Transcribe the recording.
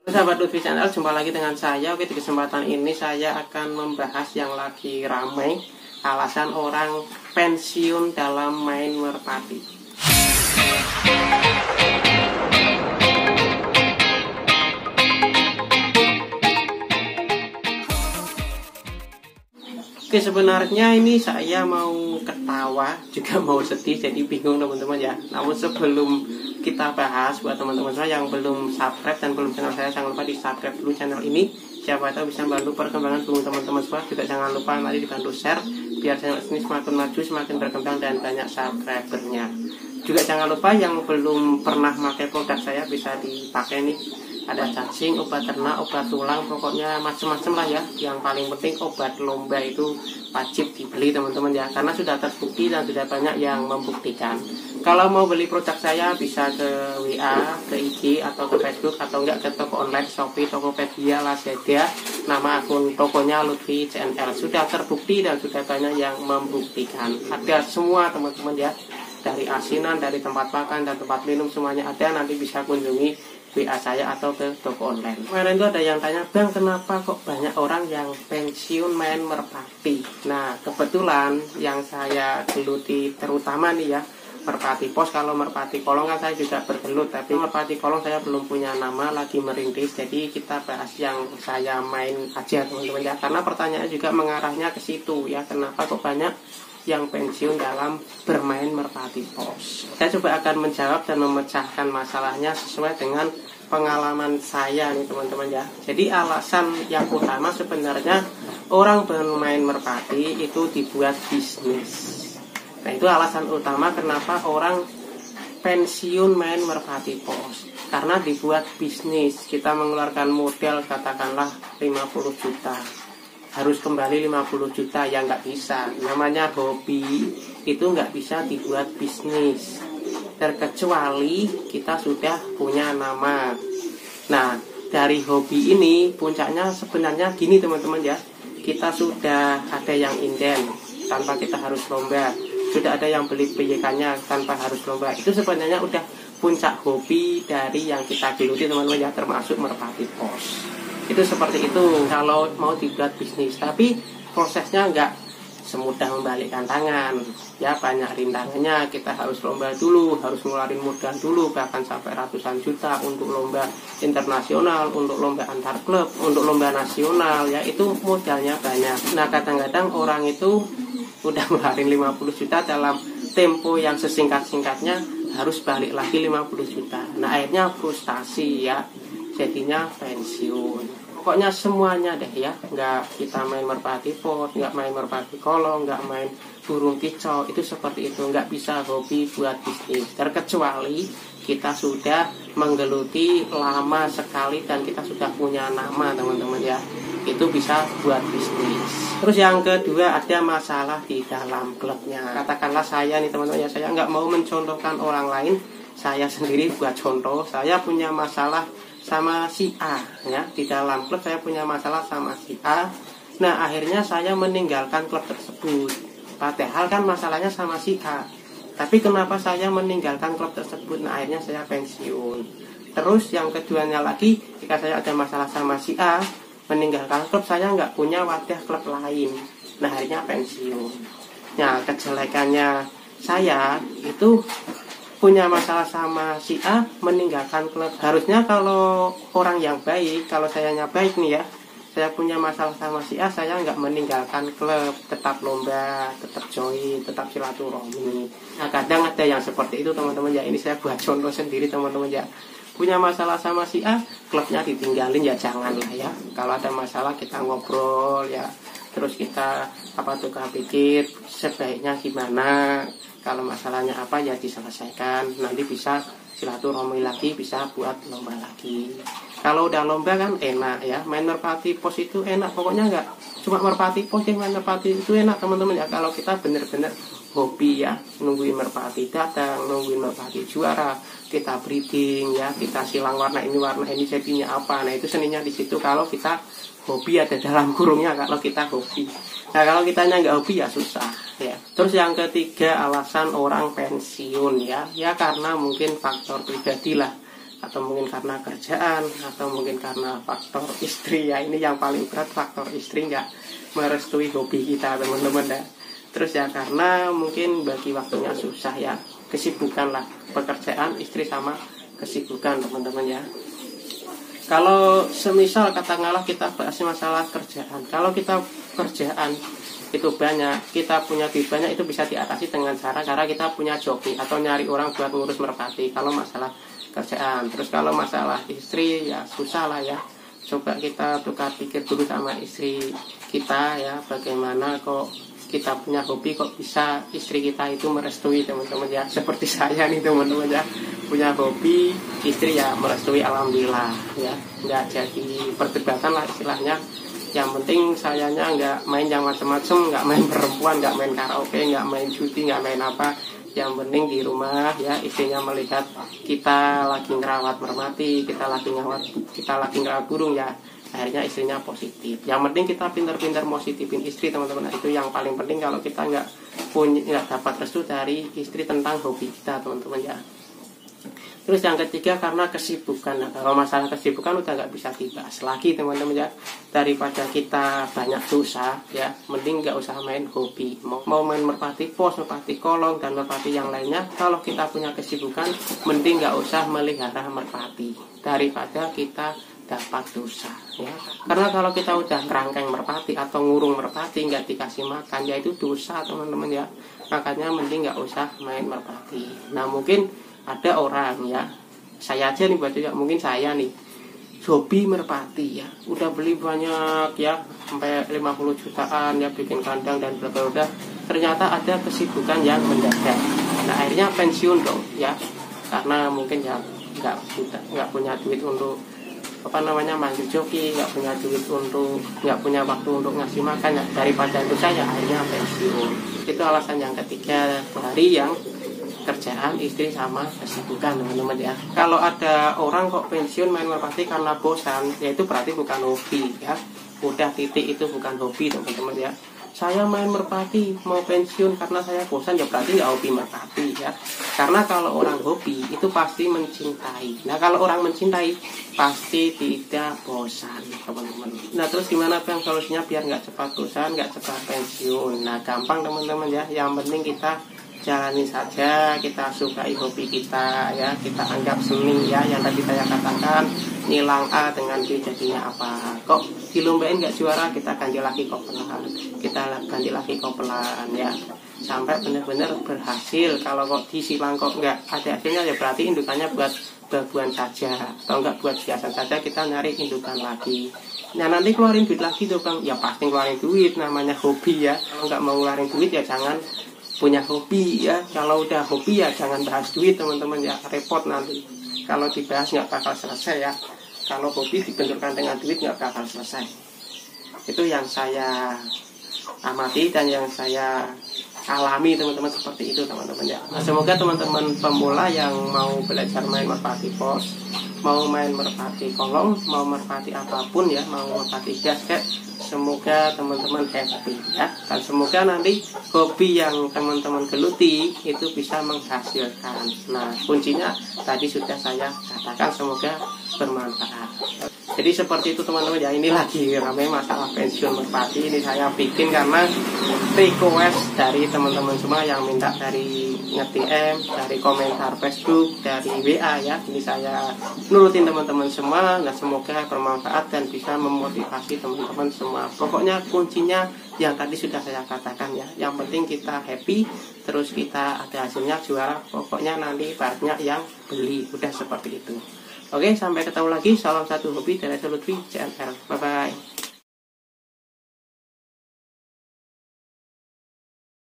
Sahabat Lutfi Channel, jumpa lagi dengan saya. Oke, di kesempatan ini saya akan membahas yang lagi ramai, alasan orang pensiun dalam main merpati. Oke, sebenarnya ini saya mau ketawa juga mau sedih, jadi bingung teman-teman ya. Namun sebelum kita bahas, buat teman-teman saya yang belum subscribe dan belum channel saya, jangan lupa di subscribe dulu channel ini. Siapa tahu bisa membantu perkembangan teman-teman semua. Juga jangan lupa mari dibantu share biar channel ini semakin maju, semakin berkembang dan banyak subscribernya. Juga jangan lupa yang belum pernah pakai produk saya bisa dipakai nih. Ada cacing, obat ternak, obat tulang, pokoknya macam-macam lah ya. Yang paling penting obat lomba itu wajib dibeli teman-teman ya, karena sudah terbukti dan sudah banyak yang membuktikan. Kalau mau beli produk saya bisa ke WA, ke IG atau ke Facebook, atau enggak ke toko online Shopee, Tokopedia, Lazada. Nama akun tokonya Lutfi Channel. Sudah terbukti dan sudah banyak yang membuktikan. Ada semua teman-teman ya, dari asinan, dari tempat makan dan tempat minum semuanya ada. Nanti bisa kunjungi WA saya atau ke toko online. Kemarin itu ada yang tanya, Bang, kenapa kok banyak orang yang pensiun main merpati? Nah, kebetulan yang saya geluti terutama nih ya, merpati pos. Kalau merpati kolong kan saya juga bergelut, tapi merpati kolong saya belum punya nama, lagi merintis. Jadi kita bahas yang saya main aja teman-teman ya, karena pertanyaan juga mengarahnya ke situ ya, kenapa kok banyak yang pensiun dalam bermain merpati pos. Saya coba akan menjawab dan memecahkan masalahnya sesuai dengan pengalaman saya nih teman-teman ya. Jadi alasan yang utama sebenarnya orang bermain merpati itu dibuat bisnis. Nah, itu alasan utama kenapa orang pensiun main merpati pos, karena dibuat bisnis. Kita mengeluarkan modal katakanlah 50 juta, harus kembali 50 juta, ya nggak bisa. Namanya hobi itu nggak bisa dibuat bisnis, terkecuali kita sudah punya nama. Nah, dari hobi ini puncaknya sebenarnya gini teman-teman ya, kita sudah ada yang inden tanpa kita harus lomba, sudah ada yang beli PYK-nya tanpa harus lomba. Itu sebenarnya udah puncak hobi dari yang kita geluti teman-teman ya, termasuk merpati pos. Itu seperti itu kalau mau dibuat bisnis. Tapi prosesnya nggak semudah membalikkan tangan ya, banyak rintangannya. Kita harus lomba dulu, harus ngeluarin modal dulu, bahkan sampai ratusan juta untuk lomba internasional, untuk lomba antar klub, untuk lomba nasional ya, itu modalnya banyak. Nah, kadang-kadang orang itu udah ngeluarin 50 juta dalam tempo yang sesingkat-singkatnya, harus balik lagi 50 juta. Nah, akhirnya frustasi ya, jadinya pensiun. Pokoknya semuanya deh ya, nggak kita main merpati pos, nggak main merpati kolong, nggak main burung kicau, itu seperti itu. Nggak bisa hobi buat bisnis, terkecuali kita sudah menggeluti lama sekali dan kita sudah punya nama teman-teman ya, itu bisa buat bisnis. Terus yang kedua, ada masalah di dalam klubnya. Katakanlah saya nih teman-teman ya, saya nggak mau mencontohkan orang lain, saya sendiri buat contoh. Saya punya masalah sama si A ya, di dalam klub saya punya masalah sama si A. Nah, akhirnya saya meninggalkan klub tersebut, padahal kan masalahnya sama si A. Tapi kenapa saya meninggalkan klub tersebut? Nah, akhirnya saya pensiun. Terus yang keduanya lagi, jika saya ada masalah sama si A, meninggalkan klub, saya nggak punya wadah klub lain. Nah, akhirnya pensiun. Nah, kejelekannya saya itu punya masalah sama si A, meninggalkan klub. Harusnya kalau orang yang baik, kalau sayanya baik nih ya, saya punya masalah sama si A, saya nggak meninggalkan klub, tetap lomba, tetap join, tetap silaturahmi. Nah, kadang ada yang seperti itu teman-teman ya, ini saya buat contoh sendiri teman-teman ya. Punya masalah sama si A, klubnya ditinggalin, ya jangan lah ya. Kalau ada masalah kita ngobrol ya, terus kita tukar pikir sebaiknya gimana, kalau masalahnya apa ya diselesaikan, nanti bisa silaturahmi lagi, bisa buat lomba lagi. Kalau udah lomba kan enak ya, main merpati pos itu enak, pokoknya nggak cuma merpati pos, yang main merpati itu enak teman-teman ya. Kalau kita bener-bener hobi ya, nungguin merpati datang, nungguin merpati juara, kita breeding ya, kita silang warna ini jadinya apa. Nah, itu seninya di situ kalau kita hobi, ada dalam kurungnya kalau kita hobi. Nah, kalau kitanya nggak hobi ya susah ya. Terus yang ketiga, alasan orang pensiun ya karena mungkin faktor pribadi lah. atau mungkin karena kerjaan, atau mungkin karena faktor istri ya. Ini yang paling berat, faktor istri nggak merestui hobi kita teman-teman ya. Terus ya karena mungkin bagi waktunya susah ya, kesibukan lah, pekerjaan, istri sama kesibukan teman-teman ya. Kalau semisal katakanlah kita bahas masalah kerjaan, kalau kita kerjaan itu banyak, kita punya duit banyak, itu bisa diatasi dengan cara kita punya joki atau nyari orang buat ngurus merpati kalau masalah kerjaan. Terus kalau masalah istri ya susah lah ya, coba kita tukar pikir dulu sama istri kita ya, bagaimana kok kita punya hobi kok bisa istri kita itu merestui teman-teman ya. Seperti saya nih teman-teman ya, punya hobi, istri ya merestui, alhamdulillah ya, nggak jadi perdebatan lah istilahnya. Yang penting sayanya nggak main yang macam-macam, nggak main perempuan, nggak main karaoke, nggak main judi, nggak main apa. Yang penting di rumah ya, istrinya melihat kita lagi ngerawat merpati, kita lagi ngerawat burung ya, akhirnya istrinya positif. Yang penting kita pintar-pintar positifin istri teman-teman. Nah, itu yang paling penting kalau kita nggak dapat restu dari istri tentang hobi kita teman-teman ya. Terus yang ketiga karena kesibukan. Nah, kalau masalah kesibukan udah nggak bisa dibahas lagi teman-teman ya. Daripada kita banyak dosa ya, mending nggak usah main hobi. Mau main merpati pos, merpati kolong, dan merpati yang lainnya, kalau kita punya kesibukan, mending nggak usah melihara merpati daripada kita dapat dosa ya. Karena kalau kita udah kerangkeng merpati atau ngurung merpati nggak dikasih makan ya, itu dosa teman-teman ya. Makanya mending nggak usah main merpati. Nah mungkin ada orang ya, saya aja nih berarti ya, mungkin saya nih hobi merpati ya, udah beli banyak ya, sampai 50 jutaan ya, bikin kandang dan bla bla bla. Ternyata ada kesibukan yang mendadak. Nah akhirnya pensiun dong ya, karena mungkin ya nggak punya duit untuk manggil joki, nggak punya waktu untuk ngasih makan ya. Daripada itu saya akhirnya pensiun. Itu alasan yang ketiga dari yang kerjaan, istri sama kesibukan teman-teman ya. Kalau ada orang kok pensiun main merpati karena bosan, ya itu berarti bukan hobi ya. Udah titik, itu bukan hobi teman-teman ya. Saya main merpati mau pensiun karena saya bosan, ya berarti nggak hobi merpati ya. Karena kalau orang hobi itu pasti mencintai. Nah kalau orang mencintai pasti tidak bosan teman-teman. Nah terus gimana bang solusinya biar nggak cepat bosan, nggak cepat pensiun? Nah gampang teman-teman ya. Yang penting kita jalani saja, kita sukai hobi kita ya, kita anggap seni ya. Yang tadi saya katakan, nilang A dengan B jadinya apa? Kok dilombain nggak juara, kita ganti lagi kopelan, kita ganti lagi kopelan ya, sampai benar-benar berhasil. Kalau kok disilang kok nggak ada hasilnya, ya berarti indukannya buat babuan saja, atau nggak buat hiasan saja, kita nyari indukan lagi. Nah nanti keluarin duit lagi tuh bang, ya pasti keluarin duit, namanya hobi ya. Kalau nggak mau ngeluarin duit ya jangan punya hobi ya. Kalau udah hobi ya jangan bahas duit teman-teman ya, repot nanti. Kalau dibahas nggak bakal selesai ya. Kalau hobi dibenturkan dengan duit nggak bakal selesai. Itu yang saya amati dan yang saya alami teman-teman, seperti itu teman-teman ya. Nah, semoga teman-teman pemula yang mau belajar main merpati pos, mau main merpati kolong, mau merpati apapun ya, mau merpati gasket, semoga teman-teman happy ya. Dan semoga nanti hobi yang teman-teman geluti itu bisa menghasilkan. Nah kuncinya tadi sudah saya katakan, semoga bermanfaat. Jadi seperti itu teman-teman ya. Ini lagi ramai masalah pensiun merpati. Ini saya bikin karena request dari teman-teman semua yang minta, dari nge-DM, dari komentar Facebook, dari WA ya. Ini saya nurutin teman-teman semua. Dan semoga bermanfaat dan bisa memotivasi teman-teman semua. Pokoknya kuncinya yang tadi sudah saya katakan ya. Yang penting kita happy, terus kita ada hasilnya juara. Pokoknya nanti banyak yang beli. Udah seperti itu. Oke, sampai ketemu lagi. Salam satu hobi dari Lutfi CNR. Bye-bye.